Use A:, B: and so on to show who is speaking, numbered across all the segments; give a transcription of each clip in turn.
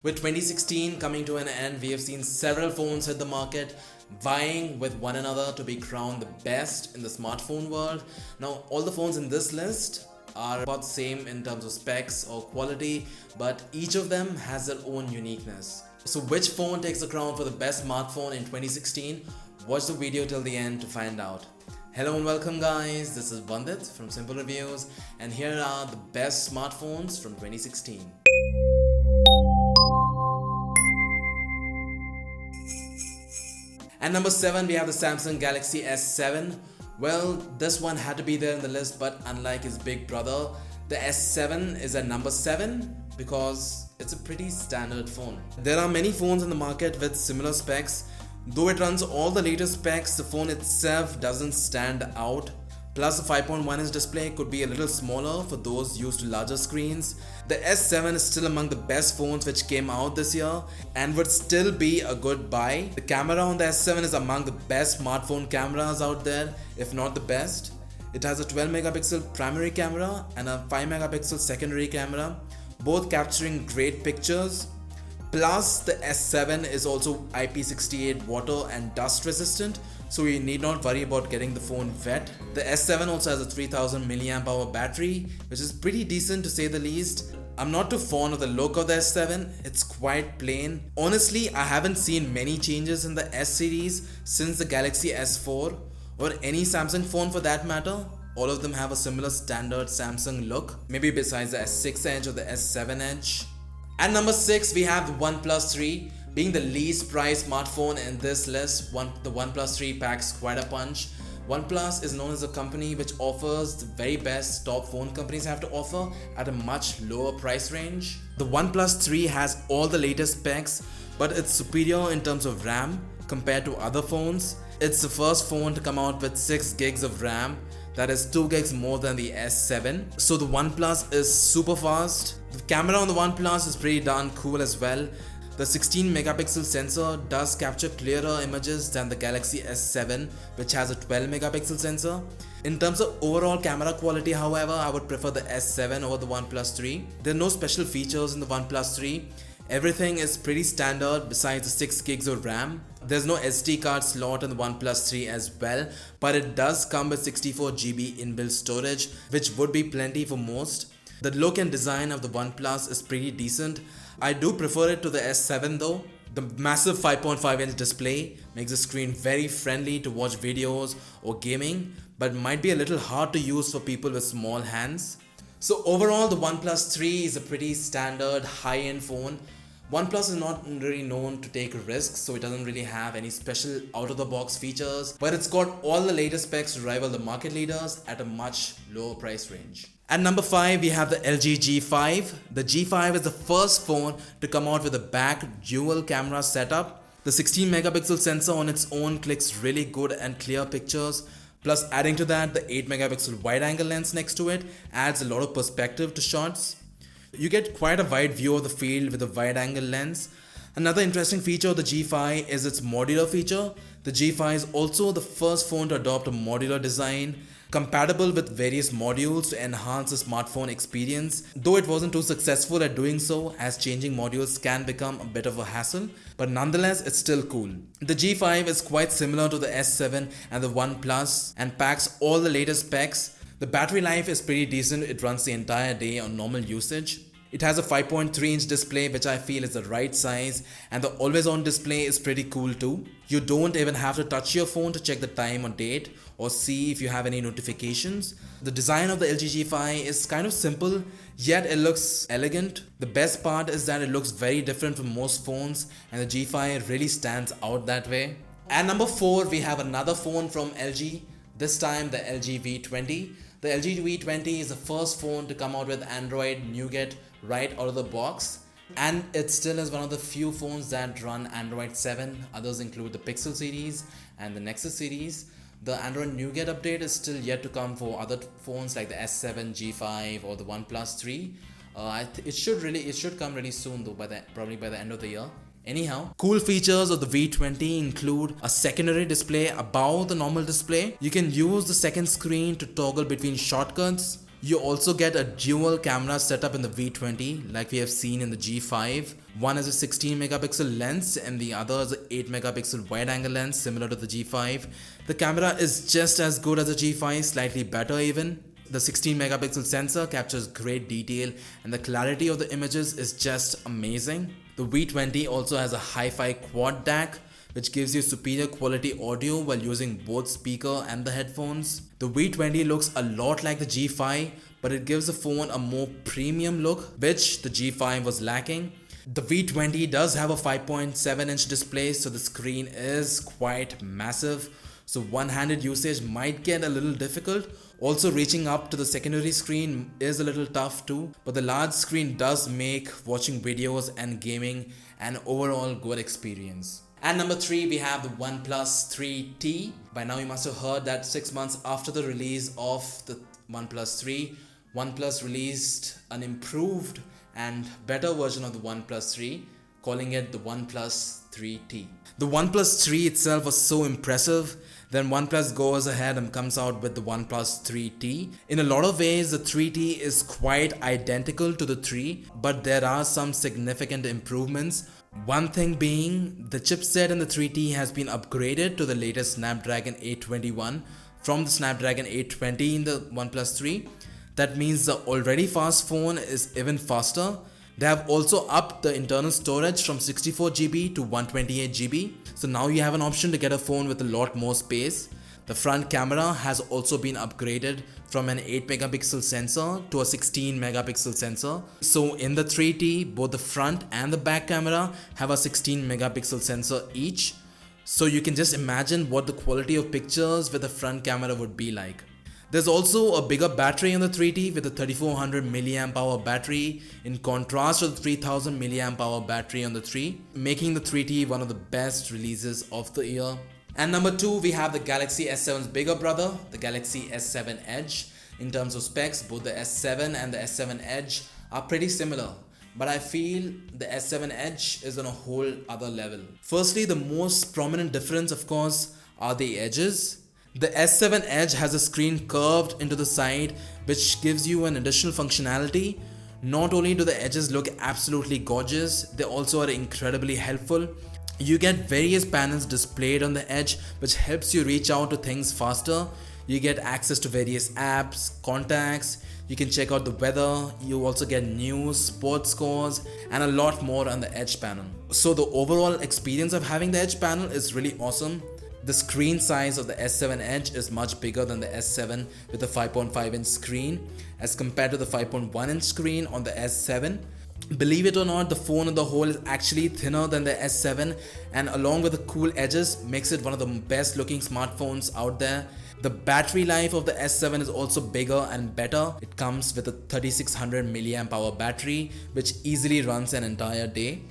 A: With 2016 coming to an end, we have seen several phones hit the market, vying with one another to be crowned the best in the smartphone world. Now, all the phones in this list are about the same in terms of specs or quality, but each of them has their own uniqueness. So which phone takes the crown for the best smartphone in 2016? Watch the video till the end to find out. Hello and welcome guys, this is Vandit from Symple Reviews, and here are the best smartphones from 2016. At number 7, we have the Samsung Galaxy S7. Well, this one had to be there in the list, but unlike his big brother, the S7 is at number 7 because it's a pretty standard phone. There are many phones in the market with similar specs. Though it runs all the latest specs, the phone itself doesn't stand out. Plus, the 5.1-inch display could be a little smaller for those used to larger screens. The S7 is still among the best phones which came out this year and would still be a good buy. The camera on the S7 is among the best smartphone cameras out there, if not the best. It has a 12 megapixel primary camera and a 5 megapixel secondary camera, both capturing great pictures. Plus, the S7 is also IP68 water and dust resistant, so you need not worry about getting the phone wet. The S7 also has a 3000 mAh battery, which is pretty decent to say the least. I'm not too fond of the look of the S7, it's quite plain. Honestly, I haven't seen many changes in the S series since the Galaxy S4 or any Samsung phone for that matter. All of them have a similar standard Samsung look, maybe besides the S6 Edge or the S7 Edge. At number 6, we have the OnePlus 3. Being the least priced smartphone in this list, the OnePlus 3 packs quite a punch. OnePlus is known as a company which offers the very best top phone companies have to offer at a much lower price range. The OnePlus 3 has all the latest specs, but it's superior in terms of RAM compared to other phones. It's the first phone to come out with 6 gigs of RAM. That is 2 gigs more than the S7. So the OnePlus is super fast. The camera on the OnePlus is pretty darn cool as well. The 16 megapixel sensor does capture clearer images than the Galaxy S7, which has a 12 megapixel sensor. In terms of overall camera quality, however, I would prefer the S7 over the OnePlus 3. There are no special features in the OnePlus 3. Everything is pretty standard besides the 6 gigs of RAM. There's no SD card slot in the OnePlus 3 as well, but it does come with 64 GB inbuilt storage, which would be plenty for most. The look and design of the OnePlus is pretty decent. I do prefer it to the S7 though. The massive 5.5-inch display makes the screen very friendly to watch videos or gaming, but might be a little hard to use for people with small hands. So overall, the OnePlus 3 is a pretty standard high-end phone. OnePlus is not really known to take risks, so it doesn't really have any special out-of-the-box features, but it's got all the latest specs to rival the market leaders at a much lower price range. At number 5, we have the LG G5. The G5 is the first phone to come out with a back dual camera setup. The 16 megapixel sensor on its own clicks really good and clear pictures. Plus, adding to that, the 8 megapixel wide angle lens next to it adds a lot of perspective to shots. You get quite a wide view of the field with a wide angle lens. Another interesting feature of the G5 is its modular feature. The G5 is also the first phone to adopt a modular design, compatible with various modules to enhance the smartphone experience, though it wasn't too successful at doing so, as changing modules can become a bit of a hassle, but nonetheless it's still cool. The G5 is quite similar to the S7 and the OnePlus and packs all the latest specs. The battery life is pretty decent, it runs the entire day on normal usage. It has a 5.3-inch display which I feel is the right size, and the always-on display is pretty cool too. You don't even have to touch your phone to check the time or date or see if you have any notifications. The design of the LG G5 is kind of simple, yet it looks elegant. The best part is that it looks very different from most phones, and the G5 really stands out that way. At number 4, we have another phone from LG, this time the LG V20. The LG V20 is the first phone to come out with Android Nougat right out of the box, and it still is one of the few phones that run Android 7. Others include the Pixel series and the Nexus series. The Android Nougat update is still yet to come for other phones like the S7, G5 or the OnePlus 3. It should come really soon though, probably by the end of the year. Anyhow, cool features of the V20 include a secondary display above the normal display. You can use the second screen to toggle between shortcuts, You also get a dual camera setup in the V20 like we have seen in the G5. One is a 16 megapixel lens and the other is an 8 megapixel wide angle lens similar to the G5. The camera is just as good as the G5, slightly better even. The 16 megapixel sensor captures great detail and the clarity of the images is just amazing. The V20 also has a hi-fi quad DAC which gives you superior quality audio while using both speaker and the headphones. The V20 looks a lot like the G5, but it gives the phone a more premium look, which the G5 was lacking. The V20 does have a 5.7-inch display, so the screen is quite massive. So one-handed usage might get a little difficult. Also reaching up to the secondary screen is a little tough too, but the large screen does make watching videos and gaming an overall good experience. And number 3, we have the OnePlus 3T. By now you must have heard that 6 months after the release of the OnePlus 3, OnePlus released an improved and better version of the OnePlus 3, calling it the OnePlus 3T. The OnePlus 3 itself was so impressive. Then OnePlus goes ahead and comes out with the OnePlus 3T. In a lot of ways, the 3T is quite identical to the 3, but there are some significant improvements. One thing being, the chipset in the 3T has been upgraded to the latest Snapdragon 821 from the Snapdragon 820 in the OnePlus 3. That means the already fast phone is even faster. They have also upped the internal storage from 64GB to 128GB. So now you have an option to get a phone with a lot more space. The front camera has also been upgraded from an 8 megapixel sensor to a 16 megapixel sensor. So in the 3T, both the front and the back camera have a 16 megapixel sensor each. So you can just imagine what the quality of pictures with the front camera would be like. There's also a bigger battery on the 3T with a 3400 mAh battery in contrast to the 3000 mAh battery on the 3, making the 3T one of the best releases of the year. And number 2, we have the Galaxy S7's bigger brother, the Galaxy S7 Edge. In terms of specs, both the S7 and the S7 Edge are pretty similar, but I feel the S7 Edge is on a whole other level. Firstly, the most prominent difference, of course, are the edges. The S7 Edge has a screen curved into the side, which gives you an additional functionality. Not only do the edges look absolutely gorgeous, they also are incredibly helpful. You get various panels displayed on the edge, which helps you reach out to things faster. You get access to various apps, contacts, you can check out the weather, you also get news, sports scores, and a lot more on the edge panel. So the overall experience of having the edge panel is really awesome. The screen size of the S7 Edge is much bigger than the S7 with a 5.5 inch screen as compared to the 5.1 inch screen on the S7. Believe it or not, the phone on the whole is actually thinner than the S7, and along with the cool edges makes it one of the best looking smartphones out there. The battery life of the S7 is also bigger and better. It comes with a 3600 mAh battery which easily runs an entire day.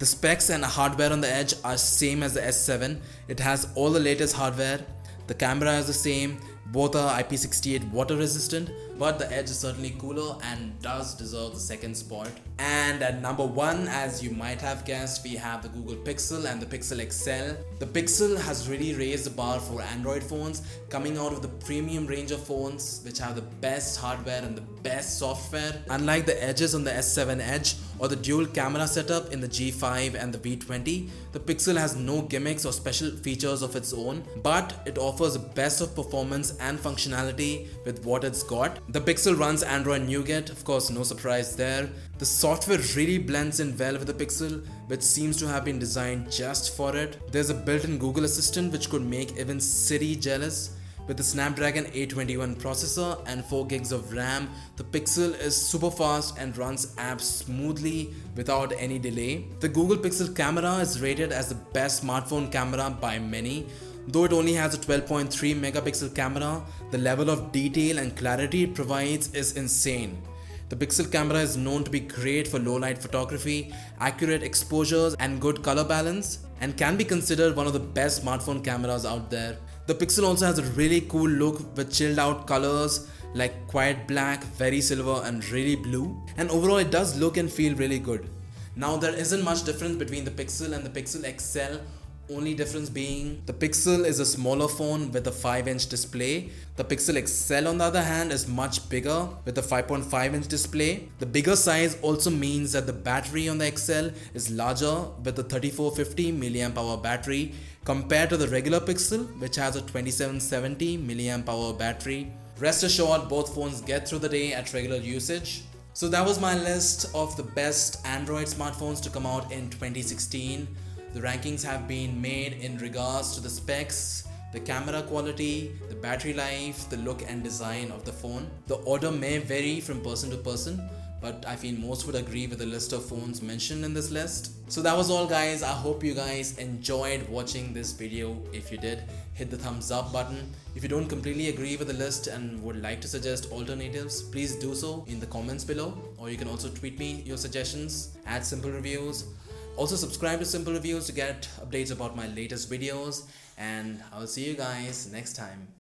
A: The specs and hardware on the Edge are same as the S7. It has all the latest hardware. The camera is the same. Both are IP68 water resistant, but the Edge is certainly cooler and does deserve the second spot. And at number 1, as you might have guessed, we have the Google Pixel and the Pixel XL. The Pixel has really raised the bar for Android phones, coming out of the premium range of phones which have the best hardware and the best software. Unlike the Edges on the S7 Edge or the dual camera setup in the G5 and the V20, the Pixel has no gimmicks or special features of its own, but it offers the best of performance and functionality with what it's got. The Pixel runs Android Nougat, of course, no surprise there. The software really blends in well with the Pixel, which seems to have been designed just for it. There's a built-in Google Assistant which could make even Siri jealous. With the Snapdragon 821 processor and 4 gigs of RAM, the Pixel is super fast and runs apps smoothly without any delay. The Google Pixel camera is rated as the best smartphone camera by many. Though it only has a 12.3 megapixel camera, the level of detail and clarity it provides is insane. The Pixel camera is known to be great for low light photography, accurate exposures and good color balance, and can be considered one of the best smartphone cameras out there. The Pixel also has a really cool look with chilled out colors like quiet black, very silver and really blue, and overall it does look and feel really good. Now there isn't much difference between the Pixel and the Pixel XL. Only difference being the Pixel is a smaller phone with a 5-inch display. The Pixel XL on the other hand is much bigger with a 5.5-inch display. The bigger size also means that the battery on the XL is larger with a 3450 mAh battery compared to the regular Pixel, which has a 2770 mAh battery. Rest assured, both phones get through the day at regular usage. So that was my list of the best Android smartphones to come out in 2016. The rankings have been made in regards to the specs, the camera quality, the battery life, the look and design of the phone. The order may vary from person to person, but I feel most would agree with the list of phones mentioned in this list. So that was all, guys. I hope you guys enjoyed watching this video. If you did, hit the thumbs up button. If you don't completely agree with the list and would like to suggest alternatives, please do so in the comments below, or you can also tweet me your suggestions at Symple Reviews. Also subscribe to Symple Reviews to get updates about my latest videos, and I'll see you guys next time.